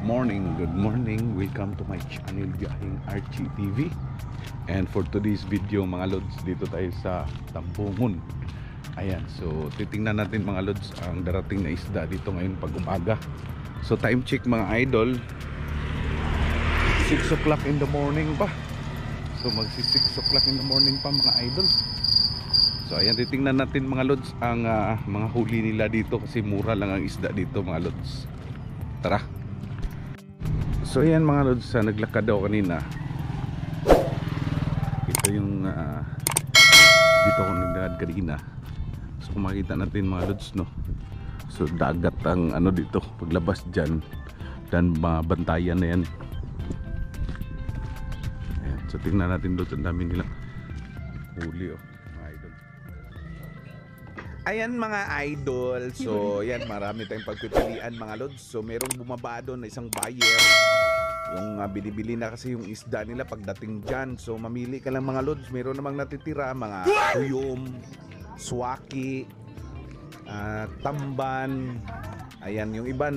Good morning. Welcome to my channel Biyaheng Archie TV. And for today's video mga lods, dito tayo sa Tambungon. Ayan, so titingnan natin mga lods ang darating na isda dito ngayon pag umaga. So time check mga idol, 6 o'clock in the morning pa. So magsi 6 o'clock in the morning pa mga idol. So ayan, titingnan natin mga lods ang mga huli nila dito kasi mura lang ang isda dito mga lods. Tara. So ayan mga lods, naglakad ako kanina. Ito yung dito ako naglakad kanina. So kung makita natin mga lods, no, so dagat ang ano dito paglabas dyan, dan mabantayan na yan. Ayan, so tingnan natin doon, ang dami nilang huli, oh, mga idol. Ayan mga idol, so yan, marami tayong pagpipilian mga lods. So merong bumaba doon na isang buyer, yung binibili na kasi yung isda nila pagdating dyan. So mamili ka lang mga lods, meron namang natitira mga tuyom, swaki, tamban. Ayan, yung iba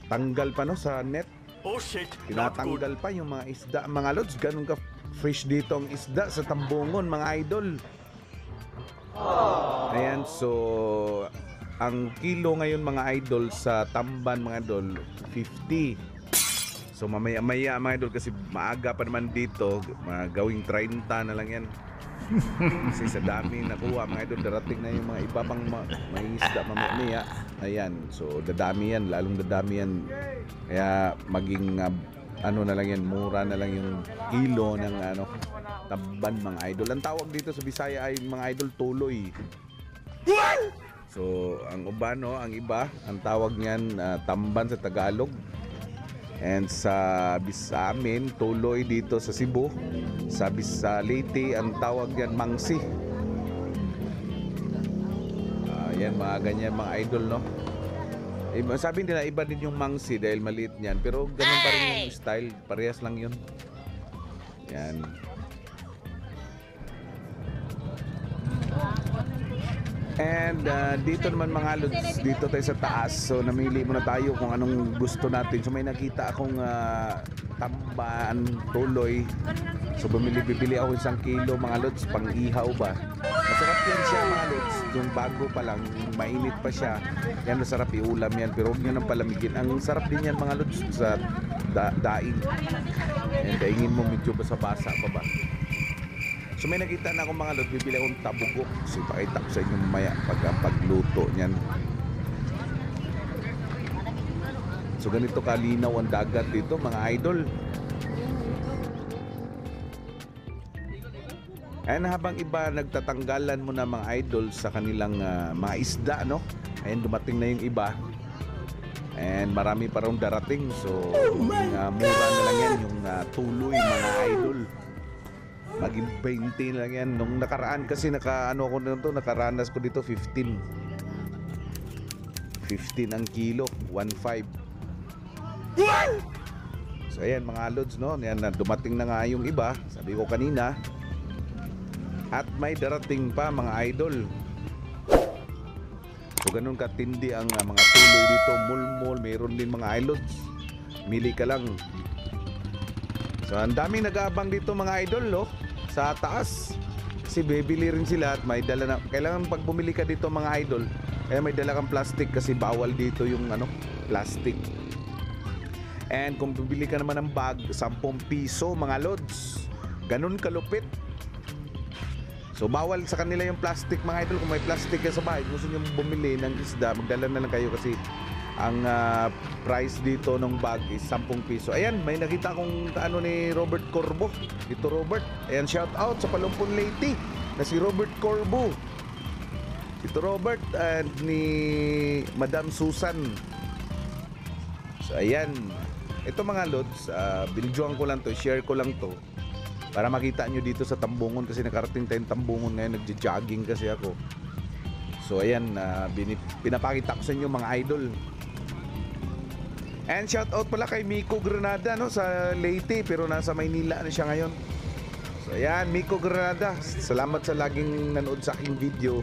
tanggal pa no sa net. Oh shit, tinatanggal pa yung mga isda mga lods. Ganun ka fresh dito ang isda sa Tambungon mga idol. Ayan, so ang kilo ngayon mga idol sa tamban mga idol 50. So mamaya mga idol kasi maaga pa naman dito, gawing 30 na lang yan. Kasi sa dami nakuha mga idol, darating na yung mga iba pang may isda mamaya. Ayan, so dadami yan, lalong dadami yan. Kaya maging ano na lang yan, mura na lang yung kilo ng tamban mga idol. Ang tawag dito sa Bisaya ay mga idol tuloy. So ang ubano, ang iba, ang tawag niyan tamban sa Tagalog. And sa amin, tuloy dito sa Cebu, sa Leyte, ang tawag yan mangsi. Yan mga ganyan mga idol, no. Sabi nila iba din yung mangsi dahil maliit niyan, pero ganun pa rin yung style, parehas lang yun. Yan. And dito naman mga lods, dito tayo sa taas. So namili muna tayo kung anong gusto natin. So may nakita akong tamban, tuloy. So bibili ako 1 kilo mga lods, pang ihaw ba. Masarap yan siya mga lods, yung bago pa lang, mainit pa siya. Yan, masarap iulam yan, pero huwag nyo nang palamigin. Ang sarap din yan mga lods sa daing. And daingin mo medyo basa-basa pa ba. So may nakita na akong mga lods, bibili akong tabugok. So ipakita ko sa inyo mamaya pagluto niyan. So ganito kalinaw ang dagat dito mga idol. Ayan, habang iba nagtatanggalan mo na mga idol sa kanilang mga isda, no? Ayan, dumating na yung iba. And marami pa rin darating. So mura na lang yan yung tuloy mga idol. Maging 20 lang yan. Nung nakaraan kasi nakaranas ko dito 15 ang kilo, 1.5. So ayan mga lods, no? Yan, dumating na nga yung iba, sabi ko kanina. At may darating pa mga idol. So ganun katindi ang mga tuloy dito. Mulmol, mayroon din mga ilods. Mili ka lang. So ang daming nag-aabang dito mga idol, no? Sa taas. Kasi bibili rin sila at may dala na. Kailangan pag bumili ka dito mga idol, kaya may dala kang plastic kasi bawal dito yung plastic. And kung bibili ka naman ng bag, 10 piso mga lods. Ganun kalupit. So bawal sa kanila yung plastic mga idol. Kung may plastic ka sa bahay, gusto nyo bumili ng isda, magdala na lang kayo kasi ang price dito ng bag is 10 piso. Ayan, may nakita akong ni Robert Corbo. Ito Robert. Ayan, shout out sa Palumpon Leyte na si Robert Corbo. Ito Robert and ni Madam Susan. So ayan. Ito mga lods, biljuan ko lang to, share ko lang to para makita nyo dito sa Tambungon kasi nakarating tayong Tambungon ngayon, nagja-jogging kasi ako. So ayan, pinapakita ko sa inyo mga idol. And shout out pala kay Miko Granada, no, sa Leyte pero nasa Maynila na siya ngayon. So ayan, Miko Granada, salamat sa laging nanood sa aking video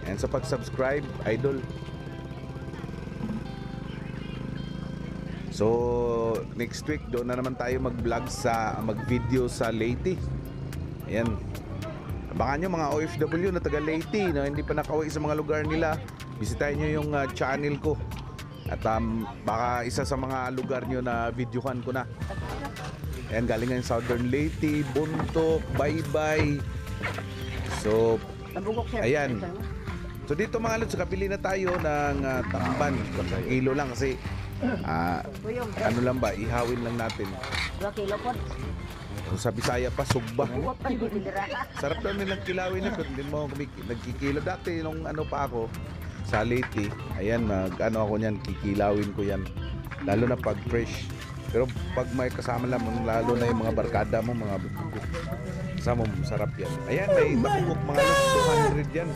and sa pag-subscribe, idol. So next week doon na naman tayo mag-vlog mag-video sa Leyte. Ayan. Abangan nyo mga OFW na taga Leyte na hindi pa nakauwi sa mga lugar nila. Bisitahin nyo yung channel ko. At baka isa sa mga lugar nyo na videohan ko na. Ayan, galing nga yung Southern Leyte, Buntok, Baybay. So, ayan. So dito mga lods, kapili na tayo ng tamban. Kilo lang kasi ano lang ba, ihawin lang natin. 2 kilo po. Kung sa Bisaya pa, sugba. Sarap daw nilang kilawin na pero hindi mo nagkikilo. Dati nung ano pa ako sa Leyte, ayan, ano ako niyan, kikilawin ko yan. Lalo na pag fresh. Pero pag may kasama lang, lalo na yung mga barkada mo, mga bukuk. Kasama mo, sarap yan. Ayan, may tabugok mga lods, 200 yan.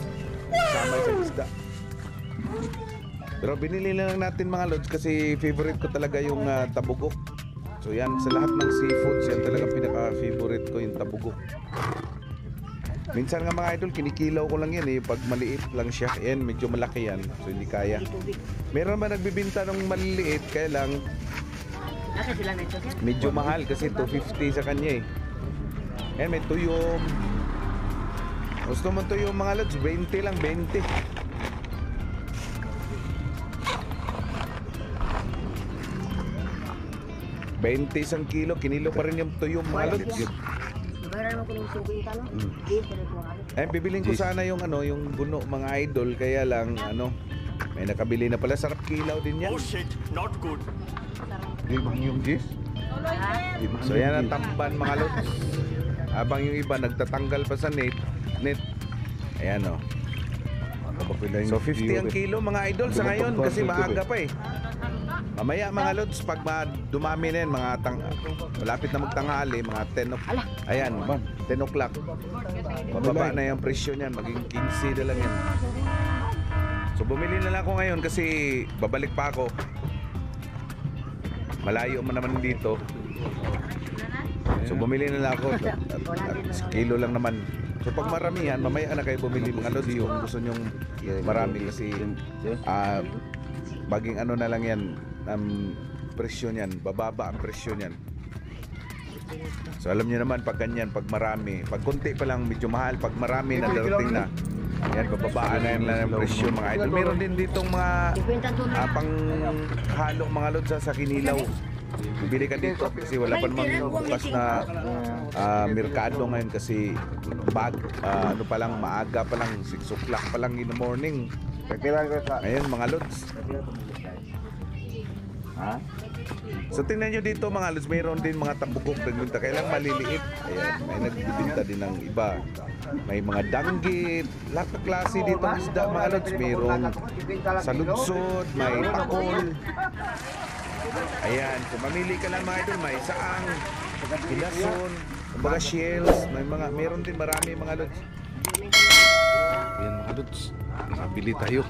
Kasama sa isda. Pero binili lang natin mga lods kasi favorite ko talaga yung tabugok. So yan, sa lahat ng seafoods, yan talaga pinaka-favorite ko yung tabugok. Minsan nga mga idol, kinikilaw ko lang yan eh. Pag maliit lang siya, yan, medyo malaki yan. So hindi kaya. Meron ba nagbibinta ng maliliit, kaya lang medyo mahal kasi 250 sa kanya eh. Yan, may tuyom. Gusto mo tuyom mga lods, 20 lang, 20. $20 kilo, kinilo pa rin yung tuyong mga lods. Ay, bibiling ko sana yung yung buno mga idol, kaya lang may nakabili na pala. Sarap kilaw din yan. Oh shit, not good. Di ba yung gis? So yan ang tamban mga lods. Habang yung iba nagtatanggal pa sa net. Ayan o. So 50 ang kilo mga idol sa ngayon kasi maaga pa eh. Mamaya mga lods, pag dumami na yan, malapit na magtanghali, mga 10 o'clock. Ayan, 10 o'clock. Bababa na yung presyo niyan, maging 15 na lang yan. So bumili na lang ako ngayon kasi babalik pa ako. Malayo man naman dito. So bumili na lang ako. Kilo lang naman. So pag maramihan, mamaya na kayo bumili mga lods. Yung gusto nyong marami kasi baging ano na lang yan, presyo niyan, bababa ang presyo niyan. So alam niyo naman pag ganyan, pag marami, pag konti pa lang medyo mahal, pag marami na darating na, yan, bababaan na yan lang ang presyo mga idol. Meron din ditong mga pang halo mga lods sa Kinilaw. Bibili ka dito kasi wala pa namang bukas na merkado ngayon kasi ano pa lang, maaga pa lang, 6 o'clock pa lang in the morning. Ngayon mga lods. So tingnan nyo dito mga lods, mayroon din mga tabugok nagbibinta, kailang maliliit. Ayan, may nagbibinta din ng iba. May mga danggit, lahat ng klase dito ng isda mga lods. Mayroong saludsod, may takol. Ayan, kung mamili ka lang mga idol, may saang, kilason, kumbaga shells, mayroon din marami mga lods. Ayan mga lods, nakabili tayo.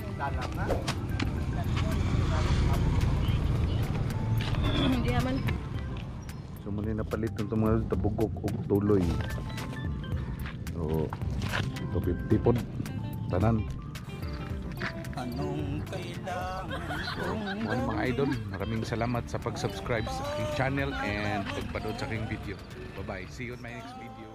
Hindi naman. So muna napalit ng mga tabugok o tuloy. So ito 50 pod tanan. Anong kailangan Mga idol, maraming salamat sa pag-subscribe sa aking channel and pagpanood sa aking video. Bye bye, see you in my next video.